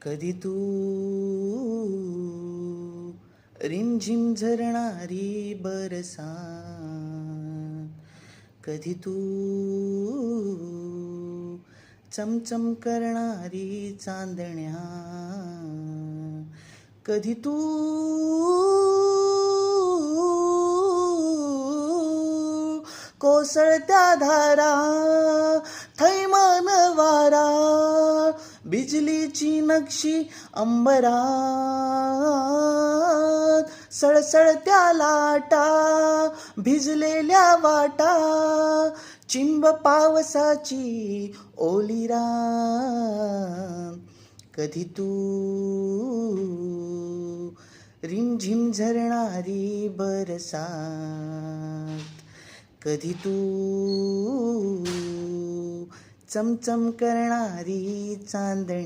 कधी तू रिमझिम झरणारी बरसात, कधी तू चमचम करणारी चांदण्या, कधी तू कोसळत्या धारा, थैमान वारा, बिजलीची नक्षी अंबरात, सळसळत्या लाटा, भिजलेल्या वाटा, चिंब पावसाची ओली रात, कधी तू रिमझिम झरणारी बरसात, कधी तू चमचम करणारी चांदण्या.